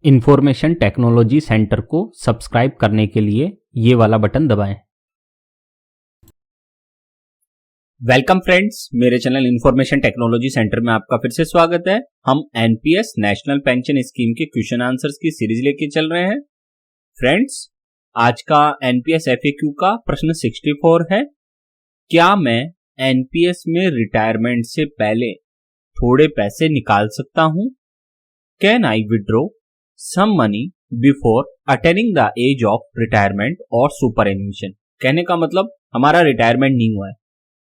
Information technology centre को subscribe करने के लिए ये वाला बटन दबाएं। वेलकम फ्रेंड्स, मेरे चैनल इंफॉर्मेशन टेक्नोलॉजी सेंटर में आपका फिर से स्वागत है। हम एनपीएस नेशनल पेंशन स्कीम के क्वेश्चन आंसर्स की सीरीज लेके चल रहे हैं। फ्रेंड्स, आज का एनपीएस एफएक्यू का प्रश्न 64 है। क्या मैं एनपीएस में रिटायरमेंट से पहले थोड़े पैसे निकाल सकता हूं? Can I withdraw some money before attaining the age of retirement और सुपरएन्यूएशन? कहने का मतलब हमारा रिटायरमेंट नहीं हुआ है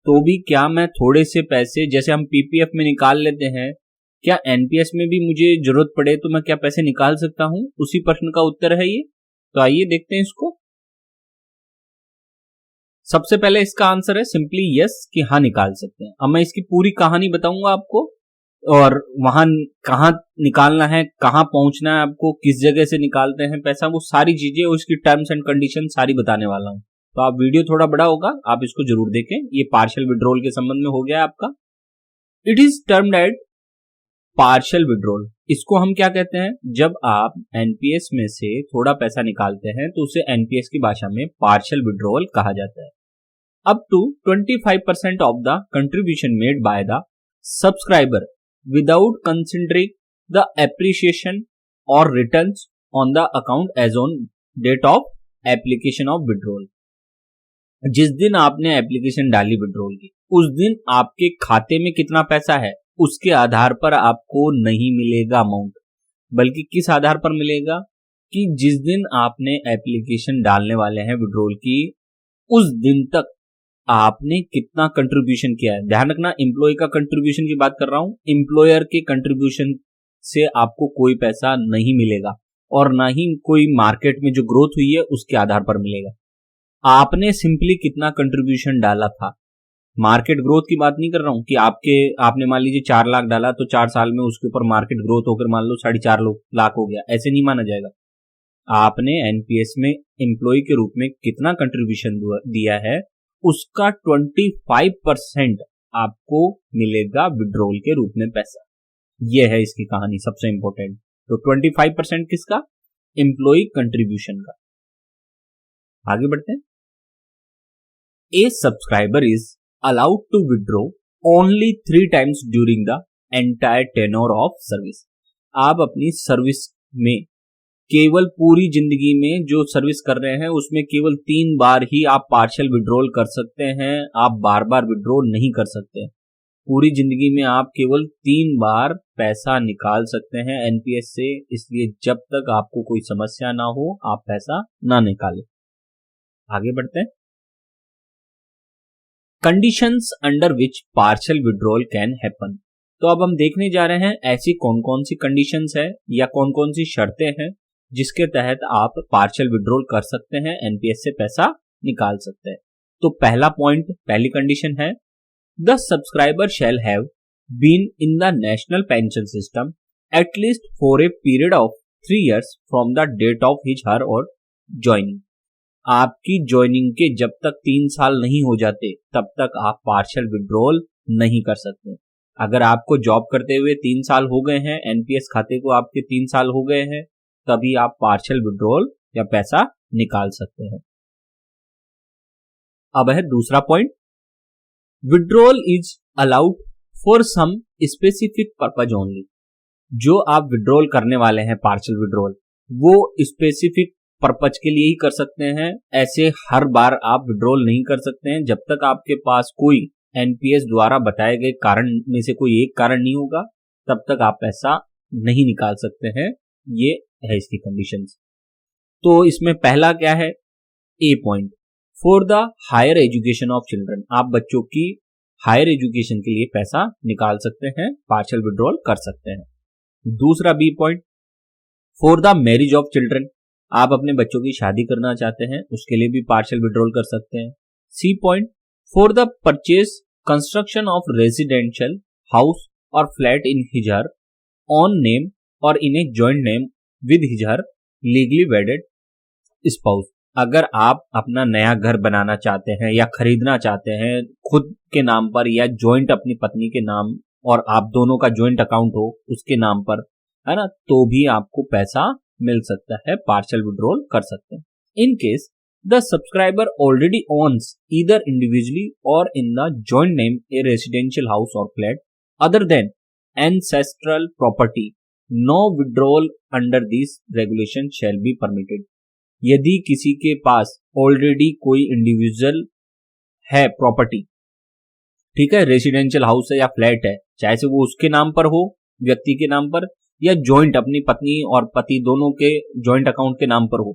तो भी क्या मैं थोड़े से पैसे, जैसे हम पीपीएफ में निकाल लेते हैं, क्या एनपीएस में भी मुझे जरूरत पड़े तो मैं क्या पैसे निकाल सकता हूं? उसी प्रश्न का उत्तर है ये। तो आइए देखते हैं इसको। सबसे पहले इसका आंसर है सिंपली यस, कि हाँ निकाल सकते हैं। अब मैं इसकी पूरी कहानी बताऊंगा आपको, और वहां कहां निकालना है, कहां पहुंचना है आपको, किस जगह से निकालते हैं पैसा, वो सारी चीजें, उसकी टर्म्स एंड कंडीशन सारी बताने वाला हूं। तो आप वीडियो थोड़ा बड़ा होगा, आप इसको जरूर देखें। ये पार्शियल विड्रॉल के संबंध में हो गया आपका। It is termed as partial withdrawal. इसको हम क्या कहते हैं? जब आप एनपीएस में से थोड़ा पैसा निकालते हैं तो उसे एनपीएस की भाषा में पार्शियल विड्रॉल कहा जाता है। Up to 25% of the contribution made by the subscriber without considering the appreciation or returns on the account as on date of application of withdrawal। जिस दिन आपने एप्लीकेशन डाली विड्रॉल की, उस दिन आपके खाते में कितना पैसा है उसके आधार पर आपको नहीं मिलेगा अमाउंट, बल्कि किस आधार पर मिलेगा कि जिस दिन आपने एप्लीकेशन डालने वाले हैं विड्रॉल की, उस दिन तक आपने कितना कंट्रीब्यूशन किया है। ध्यान रखना, एम्प्लॉय का कंट्रीब्यूशन की बात कर रहा हूं। एम्प्लॉयर के कंट्रीब्यूशन से आपको कोई पैसा नहीं मिलेगा, और ना ही कोई मार्केट में जो ग्रोथ हुई है उसके आधार पर मिलेगा। आपने सिंपली कितना कंट्रीब्यूशन डाला था, मार्केट ग्रोथ की बात नहीं कर रहा हूं कि आपने मान लीजिए 4 लाख डाला तो 4 साल में उसके ऊपर मार्केट ग्रोथ होकर मान लो 4.5 लाख हो गया, ऐसे नहीं माना जाएगा। आपने एनपीएस में एम्प्लॉय के रूप में कितना कंट्रीब्यूशन दिया है, उसका 25% आपको मिलेगा विड्रॉल के रूप में पैसा। यह है इसकी कहानी सबसे इंपॉर्टेंट। तो 25% किसका? एम्प्लॉय कंट्रीब्यूशन का। आगे बढ़ते हैं। A subscriber is allowed to withdraw only 3 times during the entire tenure of service. आप अपनी सर्विस में केवल पूरी जिंदगी में जो सर्विस कर रहे हैं उसमें केवल 3 बार ही आप पार्शियल विड्रॉल कर सकते हैं। आप बार बार विड्रॉल नहीं कर सकते। पूरी जिंदगी में आप केवल 3 बार पैसा निकाल सकते हैं एनपीएस से, इसलिए जब तक आपको कोई समस्या ना हो आप पैसा ना निकालें। आगे बढ़ते हैं। Conditions under which partial withdrawal can happen. तो अब हम देखने जा रहे हैं ऐसी कौन कौन सी कंडीशंस है या कौन कौन सी शर्तें हैं जिसके तहत आप पार्शियल विड्रॉल कर सकते हैं, एनपीएस से पैसा निकाल सकते हैं। तो पहला पॉइंट, पहली कंडीशन है, the subscriber shall have been in the national pension system at least for a period of 3 years from the date of his her और ज्वाइनिंग। आपकी ज्वाइनिंग के जब तक 3 साल नहीं हो जाते तब तक आप पार्शियल विड्रॉल नहीं कर सकते। अगर आपको जॉब करते हुए 3 साल हो गए हैं, एनपीएस खाते को आपके 3 साल हो गए हैं, तभी आप पार्शियल विड्रॉल या पैसा निकाल सकते हैं। अब है दूसरा point, withdrawal is allowed for some specific purpose only. जो आप विड्रॉल करने वाले हैं पार्शियल विड्रॉल, वो स्पेसिफिक पर्पज के लिए ही कर सकते हैं। ऐसे हर बार आप विड्रॉल नहीं कर सकते हैं। जब तक आपके पास कोई एनपीएस द्वारा बताए गए कारण में से कोई एक कारण नहीं होगा, तब तक आप पैसा नहीं निकाल सकते हैं। ये है इसकी कंडीशंस। तो इसमें पहला क्या है? A point, for the higher education of children. आप बच्चों की हायर एजुकेशन के लिए पैसा निकाल सकते हैं, पार्शियल विड्रॉल कर सकते हैं। दूसरा B point, for the marriage of children. आप अपने बच्चों की शादी करना चाहते हैं, उसके लिए भी पार्शियल विड्रॉल कर सकते हैं। C point, for the purchase construction of residential house और flat in his her own name और in a joint name with his her legally wedded spouse. अगर आप अपना नया घर बनाना चाहते हैं या खरीदना चाहते हैं खुद के नाम पर या जॉइंट अपनी पत्नी के नाम और आप दोनों का ज्वाइंट अकाउंट हो उसके नाम पर, है ना, तो भी आपको पैसा मिल सकता है, पार्शियल विड्रॉल कर सकते हैं। In case the subscriber already owns either individually और in the joint name a residential house और flat other than ancestral property, no withdrawal under this regulation shall be permitted. यदि किसी के पास ऑलरेडी कोई इंडिविजुअल है प्रॉपर्टी, ठीक है, रेसिडेंशियल हाउस है या फ्लैट है, चाहे से वो उसके नाम पर हो, व्यक्ति के नाम पर, या जॉइंट अपनी पत्नी और पति दोनों के जॉइंट अकाउंट के नाम पर हो,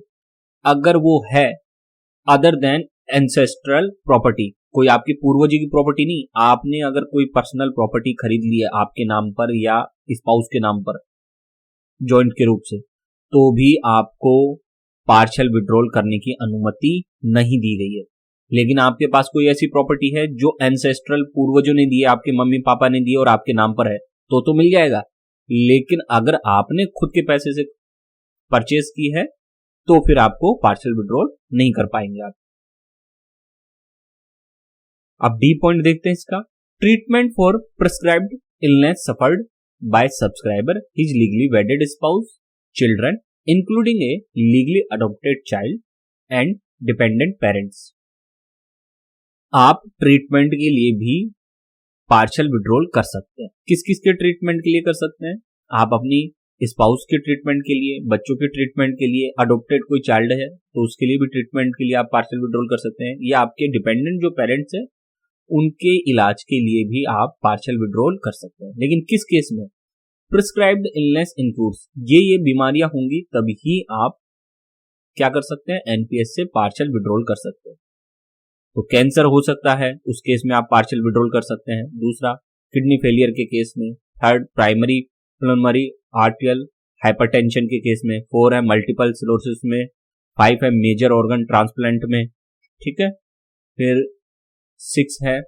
अगर वो है अदर देन एंसेस्ट्रल प्रॉपर्टी, कोई आपके पूर्वजों की प्रॉपर्टी नहीं, आपने अगर कोई पर्सनल प्रॉपर्टी खरीद ली है आपके नाम पर या स्पाउस के नाम पर जॉइंट के रूप से, तो भी आपको पार्शियल विड्रॉल करने की अनुमति नहीं दी गई है। लेकिन आपके पास कोई ऐसी प्रॉपर्टी है जो एंसेस्ट्रल पूर्वजों ने दी है, आपके मम्मी पापा ने दी और आपके नाम पर है, तो मिल जाएगा। लेकिन अगर आपने खुद के पैसे से परचेज की है तो फिर आपको पार्शियल विड्रॉल नहीं कर पाएंगे आप। अब डी पॉइंट देखते हैं इसका। Treatment for prescribed illness suffered by subscriber his legally wedded spouse, children including a legally adopted child and dependent parents. आप ट्रीटमेंट के लिए भी पार्शियल विड्रॉल कर सकते हैं। किस किस के ट्रीटमेंट के लिए कर सकते हैं? आप अपनी स्पाउस के ट्रीटमेंट के लिए, बच्चों के ट्रीटमेंट के लिए, अडॉप्टेड कोई चाइल्ड है तो उसके लिए भी ट्रीटमेंट के लिए आप पार्शियल विड्रॉल कर सकते हैं, या आपके डिपेंडेंट जो पेरेंट्स हैं उनके इलाज के लिए भी आप पार्शियल विड्रॉल कर सकते हैं। लेकिन किस केस में? प्रिस्क्राइब्ड इलनेस इंक्लूड्स, ये बीमारियां होंगी तभी आप क्या कर सकते हैं, एनपीएस से पार्शियल विड्रॉल कर सकते हैं। तो कैंसर हो सकता है, उस केस में आप पार्शियल विड्रॉल कर सकते हैं। दूसरा, किडनी फेलियर के केस में। थर्ड, प्राइमरी प्लमरी आर्टियल हाइपरटेंशन के केस में। 4 है मल्टीपल स्क्लेरोसिस में। 5 है मेजर ऑर्गन ट्रांसप्लांट में, ठीक है। फिर 6 है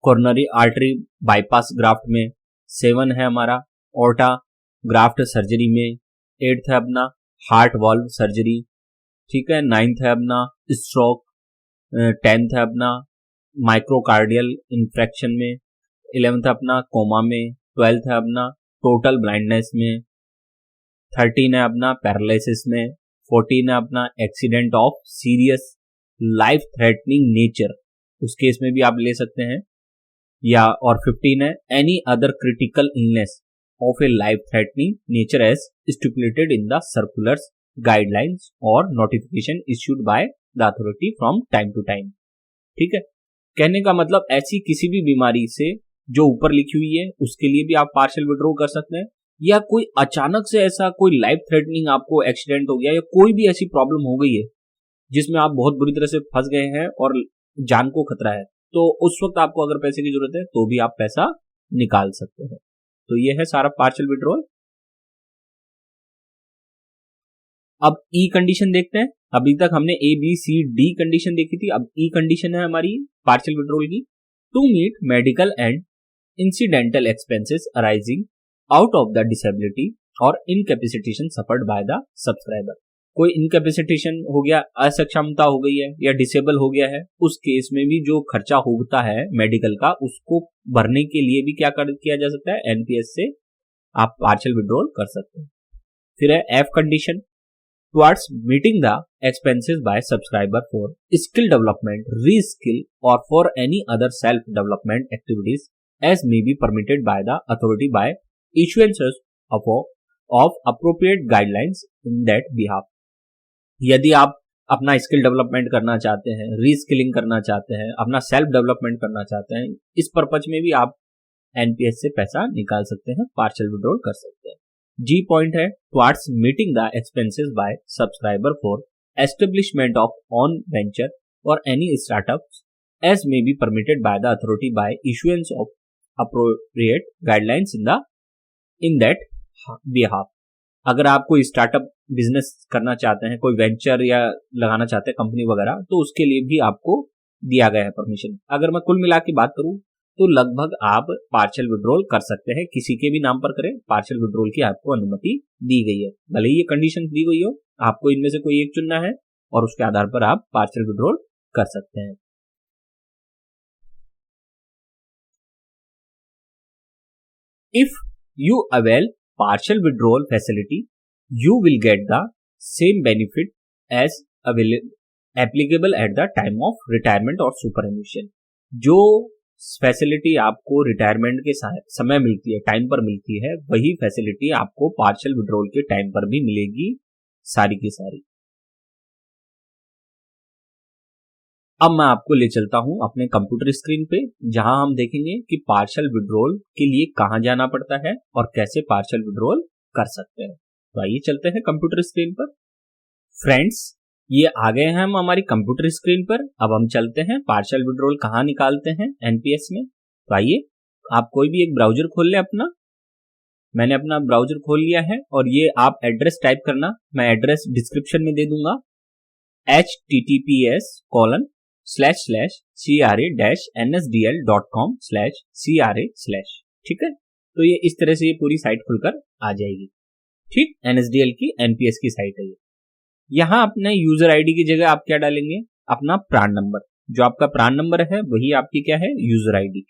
कोरोनरी आर्टरी बाईपास ग्राफ्ट में। 7 है हमारा ऑर्टा ग्राफ्ट सर्जरी में। 8 है अपना हार्ट वाल्व सर्जरी, ठीक है। 9th है अपना स्ट्रोक। 10th है अपना माइक्रोकार्डियल इंफ्रेक्शन में। 11th है अपना कोमा में। 12th है अपना टोटल ब्लाइंडनेस में। 13 है अपना पैरालिसिस में। 14 है अपना accident of serious life threatening nature, उस केस में भी आप ले सकते हैं। या और 15 है any other critical illness of a life threatening nature as stipulated in the circulars, guidelines और notification issued by the authority from time to time, ठीक है। कहने का मतलब ऐसी किसी भी बीमारी से जो ऊपर लिखी हुई है उसके लिए भी आप पार्शियल विड्रॉ कर सकते हैं। या कोई अचानक से ऐसा कोई लाइफ थ्रेटनिंग आपको एक्सीडेंट हो गया या कोई भी ऐसी प्रॉब्लम हो गई है जिसमें आप बहुत बुरी तरह से फंस गए हैं और जान को खतरा है, तो उस वक्त आपको अगर पैसे की जरूरत है तो भी आप पैसा निकाल सकते हैं। तो ये है सारा पार्शियल विड्रॉल। अब ई कंडीशन देखते हैं। अभी तक हमने A B C D condition देखी थी, अब ई कंडीशन है हमारी पार्शियल विड्रॉल की। To meet medical and incidental expenses arising out of the disability और incapacitation suffered by the subscriber. कोई इनकैपेसिटेशन हो गया, असक्षमता हो गई है या डिसेबल हो गया है, उस केस में भी जो खर्चा होता है मेडिकल का उसको भरने के लिए भी क्या किया जा सकता है, एनपीएस से आप पार्शियल विड्रॉल कर सकते हैं। फिर है F condition, towards meeting the expenses by subscriber for skill development, reskill or for any other self-development activities as may be permitted by the authority by issuances of appropriate guidelines in that behalf। यदि आप अपना skill development करना चाहते हैं, reskilling करना चाहते हैं, अपना सेल्फ डेवलपमेंट करना चाहते हैं, इस पर्पज में भी आप एनपीएस से पैसा निकाल सकते हैं, पार्शियल विड्रॉल कर सकते हैं। जी पॉइंट है towards meeting the expenses by subscriber for establishment of own venture और any startups as may be permitted by the authority by issuance of appropriate guidelines in that behalf. अगर आप कोई startup business करना चाहते हैं, कोई venture या लगाना चाहते हैं कंपनी वगैरह, तो उसके लिए भी आपको दिया गया है परमिशन। अगर मैं कुल मिला के बात करूं तो लगभग आप पार्शियल विड्रॉल कर सकते हैं, किसी के भी नाम पर करें, पार्शियल विड्रॉल की आपको अनुमति दी गई है। भले ही ये कंडीशन दी गई हो, आपको इनमें से कोई एक चुनना है और उसके आधार पर आप पार्शियल विड्रॉल कर सकते हैं। If you avail partial withdrawal facility you will get the same benefit as applicable at the time of retirement और सुपरएन्यूशन। जो फैसिलिटी आपको रिटायरमेंट के समय मिलती है, टाइम पर मिलती है, वही फैसिलिटी आपको पार्शियल विड्रॉल के टाइम पर भी मिलेगी, सारी की सारी। अब मैं आपको ले चलता हूं अपने कंप्यूटर स्क्रीन पे, जहां हम देखेंगे कि पार्शियल विड्रॉल के लिए कहां जाना पड़ता है और कैसे पार्शियल विड्रॉल कर सकते हैं। तो आइए चलते हैं कंप्यूटर स्क्रीन पर। फ्रेंड्स, ये आ गए हैं हम हमारी कंप्यूटर स्क्रीन पर। अब हम चलते हैं पार्शियल विड्रॉल कहां निकालते हैं एनपीएस में। तो आइए, आप कोई भी एक ब्राउजर खोल लें अपना। मैंने अपना ब्राउजर खोल लिया है और ये आप एड्रेस टाइप करना, मैं एड्रेस डिस्क्रिप्शन में दे दूंगा, https://cra-nsdl.com/cra/। ठीक है, तो ये इस तरह से ये पूरी साइट खुलकर आ जाएगी। ठीक, एनएसडीएल की एनपीएस की साइट है ये। यहाँ अपने यूजर आईडी की जगह आप क्या डालेंगे, अपना प्रान नंबर। जो आपका प्रान नंबर है वही आपकी क्या है, यूजर आईडी।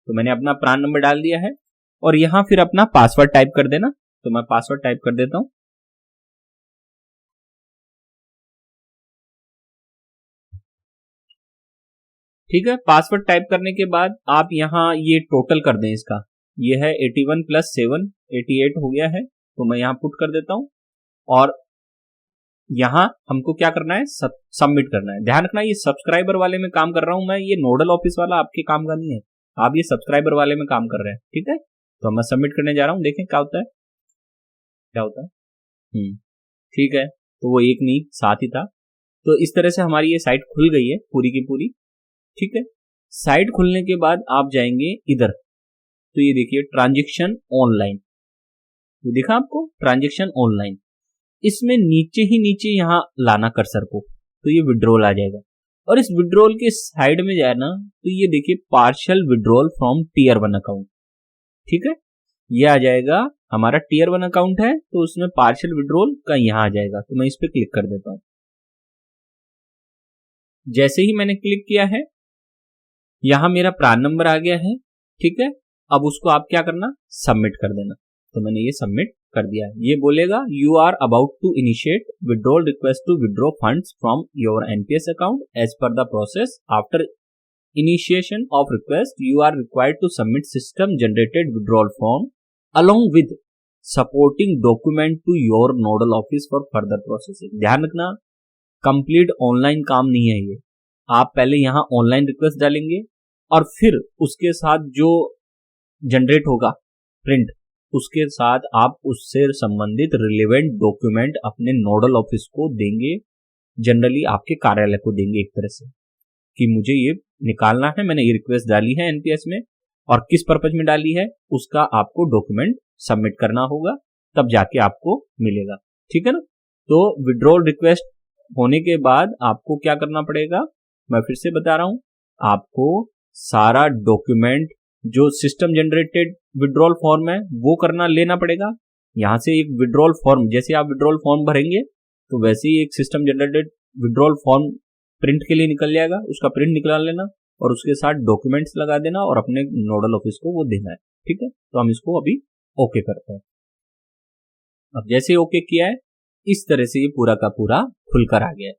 तो मैंने अपना प्रान नंबर डाल दिया है और यहाँ फिर अपना पासवर्ड टाइप कर देना। तो मैं पासवर्ड टाइप कर देता हूं। ठीक है, पासवर्ड टाइप करने के बाद आप यहाँ ये टोटल कर दें इसका। ये है 81 + 7 88 हो गया है। तो मैं यहाँ पुट कर देता हूं और यहाँ हमको क्या करना है, सबमिट करना है। ध्यान रखना, ये सब्सक्राइबर वाले में काम कर रहा हूं मैं, ये नोडल ऑफिस वाला आपके काम का नहीं है। आप ये सब्सक्राइबर वाले में काम कर रहे हैं। ठीक है, तो मैं सबमिट करने जा रहा हूं, देखें क्या होता है, क्या होता है। ठीक है, तो वो एक नहीं 7 ही था। तो इस तरह से हमारी ये साइट खुल गई है पूरी की पूरी। ठीक है, साइट खुलने के बाद आप जाएंगे इधर, तो ये देखिए ट्रांजैक्शन ऑनलाइन, ये दिखा आपको ट्रांजैक्शन ऑनलाइन। इसमें नीचे ही नीचे यहाँ लाना कर्सर को, तो ये विड्रॉल आ जाएगा। और इस विड्रॉल के साइड में जाए ना, तो ये देखिए partial withdrawal from tier 1 account. ठीक है, ये आ जाएगा, हमारा टियर 1 अकाउंट है तो उसमें पार्शियल विड्रॉल का यहाँ आ जाएगा। तो मैं इस पर क्लिक कर देता हूं। जैसे ही मैंने क्लिक किया है, यहां मेरा प्रान नंबर आ गया है। ठीक है, अब उसको आप क्या करना, सबमिट कर देना। तो मैंने ये सबमिट कर दिया है। ये बोलेगा you are about to initiate withdrawal request to withdraw funds from your NPS account as per the process. After initiation of request you are required to submit system generated withdrawal form along with supporting document to your nodal office for further processing. ध्यान रखना, complete online काम नहीं है ये। आप पहले यहाँ online request डालेंगे और फिर उसके साथ जो जनरेट होगा प्रिंट, उसके साथ आप उससे संबंधित रिलेवेंट डॉक्यूमेंट अपने नोडल ऑफिस को देंगे, जनरली आपके कार्यालय को देंगे एक तरह से, कि मुझे ये निकालना है, मैंने ये रिक्वेस्ट डाली है एनपीएस में और किस पर्पज में डाली है उसका आपको डॉक्यूमेंट सबमिट करना होगा, तब जाके आपको मिलेगा। ठीक है ना, तो विड्रॉल रिक्वेस्ट होने के बाद आपको क्या करना पड़ेगा, मैं फिर से बता रहा हूं, आपको सारा डॉक्यूमेंट जो सिस्टम जनरेटेड विड्रॉल फॉर्म है वो करना लेना पड़ेगा। यहां से एक विड्रॉल फॉर्म, जैसे आप विड्रॉल फॉर्म भरेंगे तो वैसे ही एक system generated withdrawal form print के लिए निकल जाएगा, उसका प्रिंट निकाल लेना और उसके साथ डॉक्यूमेंट्स लगा देना और अपने नोडल ऑफिस को वो देना है। ठीक है, तो हम इसको अभी ओके करते हैं। अब जैसे ओके किया है, इस तरह से ये पूरा का पूरा खुलकर आ गया है।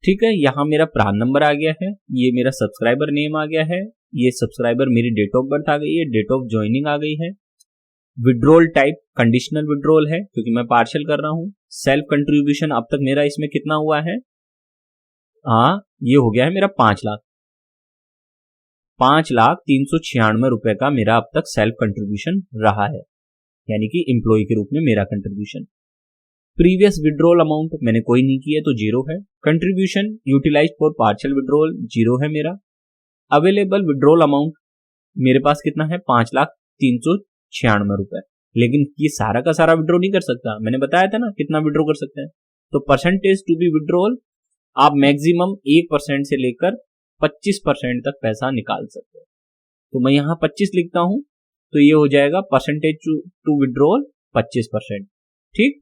ठीक है, यहाँ मेरा प्रान नंबर आ गया है, ये मेरा सब्सक्राइबर नेम आ गया है, ये सब्सक्राइबर मेरी डेट ऑफ बर्थ आ गई है, डेट ऑफ ज्वाइनिंग आ गई है। विड्रॉल टाइप कंडीशनल विड्रॉल है क्योंकि मैं पार्शियल कर रहा हूं। सेल्फ कंट्रीब्यूशन अब तक मेरा इसमें कितना हुआ है, हाँ ये हो गया है मेरा 5,00,000, 5,03,96 रुपए का मेरा अब तक सेल्फ कंट्रीब्यूशन रहा है, यानी कि एम्प्लॉय के रूप में मेरा कंट्रीब्यूशन। प्रीवियस विड्रॉल अमाउंट मैंने कोई नहीं किया तो 0 है। Contribution utilize for partial withdrawal 0 है मेरा। अवेलेबल विड्रॉल अमाउंट मेरे पास कितना है, 5,03,96 रुपए। लेकिन ये सारा का सारा विड्रॉ नहीं कर सकता, मैंने बताया था ना कितना विड्रॉ कर सकते हैं। तो परसेंटेज टू बी विड्रॉल आप मैक्सिमम 1% से लेकर 25% तक पैसा निकाल सकते हैं। तो मैं यहाँ 25 लिखता हूं, तो ये हो जाएगा परसेंटेज टू विड्रॉल 25%। ठीक,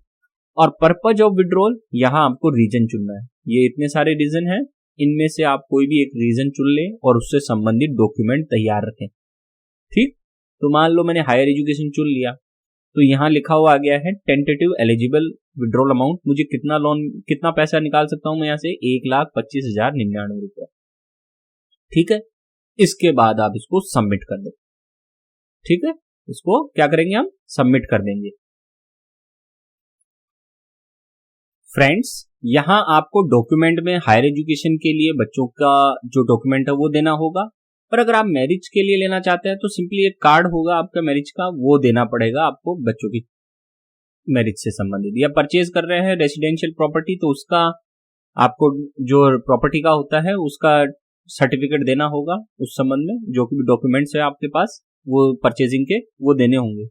और पर्पज ऑफ विड्रॉल यहाँ आपको रीजन चुनना है। ये इतने सारे रीजन हैं, इनमें से आप कोई भी एक रीजन चुन लें और उससे संबंधित डॉक्यूमेंट तैयार रखें। ठीक, तो मान लो मैंने हायर एजुकेशन चुन लिया, तो यहाँ लिखा हुआ आ गया है टेंटेटिव एलिजिबल विड्रॉल अमाउंट। मुझे कितना लोन, कितना पैसा निकाल सकता हूं मैं यहाँ से, 1,25,099 रुपए। ठीक है, इसके बाद आप इसको सबमिट कर दो। ठीक है, इसको क्या करेंगे, हम सबमिट कर देंगे। फ्रेंड्स, यहां आपको डॉक्यूमेंट में हायर एजुकेशन के लिए बच्चों का जो डॉक्यूमेंट है वो देना होगा, पर अगर आप मैरिज के लिए लेना चाहते हैं तो सिंपली एक कार्ड होगा आपका मैरिज का, वो देना पड़ेगा आपको बच्चों की मैरिज से संबंधित। या परचेज कर रहे हैं रेसिडेंशियल प्रॉपर्टी, तो उसका आपको जो प्रॉपर्टी का होता है उसका सर्टिफिकेट देना होगा उस संबंध में, जो कि डॉक्यूमेंट्स है आपके पास वो परचेजिंग के, वो देने होंगे।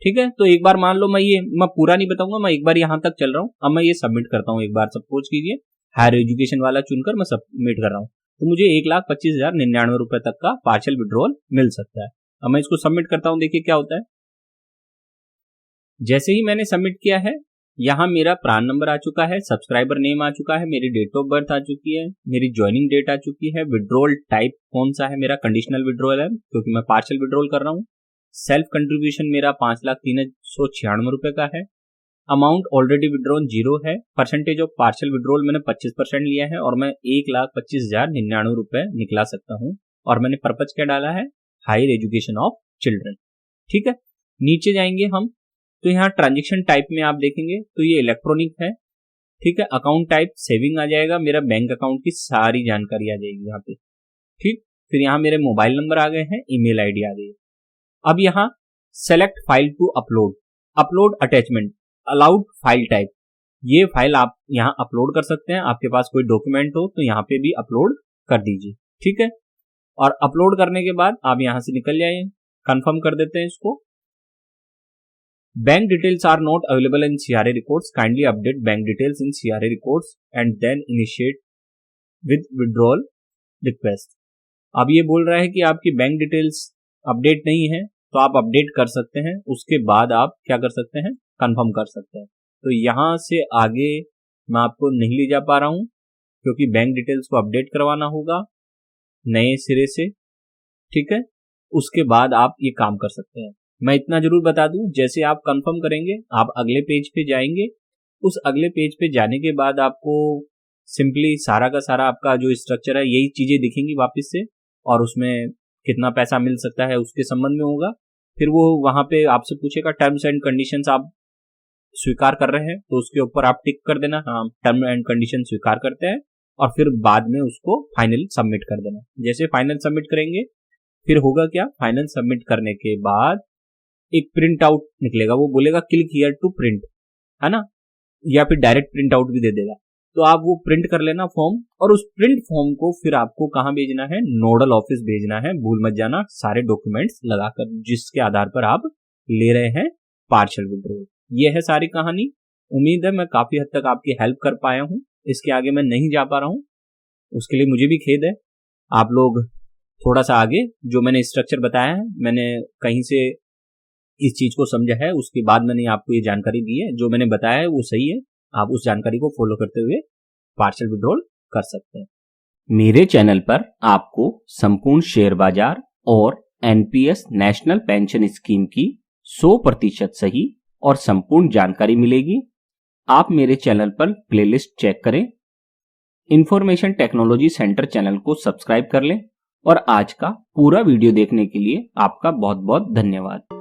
ठीक है, तो एक बार मान लो मैं पूरा नहीं बताऊंगा, मैं एक बार यहां तक चल रहा हूं। अब मैं ये सबमिट करता हूं, एक बार सपोज कीजिए हायर एजुकेशन वाला चुनकर मैं सबमिट कर रहा हूं, तो मुझे 1,25,099 रुपए तक का पार्शियल विड्रॉल मिल सकता है। अब मैं इसको सबमिट करता हूं, देखिए क्या होता है। जैसे ही मैंने सबमिट किया है, यहाँ मेरा प्रान नंबर आ चुका है, सब्सक्राइबर नेम आ चुका है, मेरी डेट ऑफ बर्थ आ चुकी है, मेरी ज्वाइनिंग डेट आ चुकी है, विड्रॉल टाइप कौन सा है मेरा, कंडीशनल विड्रॉल है क्योंकि मैं पार्शियल विड्रॉल कर रहा हूँ। सेल्फ कंट्रीब्यूशन मेरा 5,03,196 रुपए का है। अमाउंट ऑलरेडी विड्रॉन 0 है। परसेंटेज ऑफ पार्शियल विड्रॉल मैंने 25% लिया है और मैं 1,25,099 रुपए निकला सकता हूं। और मैंने पर्पज क्या डाला है, हायर एजुकेशन ऑफ चिल्ड्रन। ठीक है, नीचे जाएंगे हम तो यहाँ ट्रांजेक्शन टाइप में आप देखेंगे तो ये इलेक्ट्रॉनिक है। ठीक है, अकाउंट टाइप सेविंग आ जाएगा, मेरा बैंक अकाउंट की सारी जानकारी आ जाएगी यहाँ पे। ठीक, फिर यहाँ मेरे मोबाइल नंबर आ गए हैं, ईमेल आईडी आ गई है। अब यहाँ select file to upload, upload attachment, allowed file type, ये फाइल आप यहाँ अपलोड कर सकते हैं। आपके पास कोई डॉक्यूमेंट हो तो यहाँ पे भी अपलोड कर दीजिए। ठीक है, और अपलोड करने के बाद आप यहां से निकल जाइए, कंफर्म कर देते हैं इसको। Bank details are not available in CRA records, kindly update bank details in CRA records and then initiate with withdrawal request. अब ये बोल रहा है कि आपकी बैंक डिटेल्स अपडेट नहीं है, तो आप अपडेट कर सकते हैं, उसके बाद आप क्या कर सकते हैं, कंफर्म कर सकते हैं। तो यहां से आगे मैं आपको नहीं ले जा पा रहा हूं क्योंकि बैंक डिटेल्स को अपडेट करवाना होगा नए सिरे से। ठीक है, उसके बाद आप ये काम कर सकते हैं। मैं इतना जरूर बता दूं, जैसे आप कंफर्म करेंगे आप अगले पेज पे जाएंगे, उस अगले पेज पे जाने के बाद आपको सिंपली सारा का सारा आपका जो स्ट्रक्चर है यही चीजें दिखेंगी वापस से, और उसमें कितना पैसा मिल सकता है उसके संबंध में होगा। फिर वो वहां पे आपसे पूछेगा टर्म्स एंड कंडीशंस आप स्वीकार कर रहे हैं, तो उसके ऊपर आप टिक कर देना, हाँ टर्म एंड कंडीशन स्वीकार करते हैं, और फिर बाद में उसको फाइनल सबमिट कर देना। जैसे फाइनल सबमिट करेंगे फिर होगा क्या, फाइनल सबमिट करने के बाद एक प्रिंट आउट निकलेगा, वो बोलेगा क्लिक हियर टू प्रिंट, है ना, या फिर डायरेक्ट प्रिंट आउट भी दे देगा। तो आप वो प्रिंट कर लेना फॉर्म, और उस प्रिंट फॉर्म को फिर आपको कहां भेजना है, नोडल ऑफिस भेजना है, भूल मत जाना, सारे डॉक्यूमेंट्स लगाकर जिसके आधार पर आप ले रहे हैं पार्शियल विड्रॉल। ये है सारी कहानी। उम्मीद है मैं काफी हद तक आपकी हेल्प कर पाया हूं, इसके आगे मैं नहीं जा पा रहा हूं, उसके लिए मुझे भी खेद है। आप लोग थोड़ा सा आगे जो मैंने स्ट्रक्चर बताया है, मैंने कहीं से इस चीज को समझा है, उसके बाद मैंने आपको ये जानकारी दी है। जो मैंने बताया है वो सही है, आप उस जानकारी को फॉलो करते हुए पार्शियल विड्रॉल कर सकते हैं। मेरे चैनल पर आपको संपूर्ण शेयर बाजार और NPS नेशनल पेंशन स्कीम की 100% सही और संपूर्ण जानकारी मिलेगी। आप मेरे चैनल पर प्लेलिस्ट चेक करें, इंफॉर्मेशन टेक्नोलॉजी सेंटर चैनल को सब्सक्राइब कर लें, और आज का पूरा वीडियो देखने के लिए आपका बहुत बहुत धन्यवाद।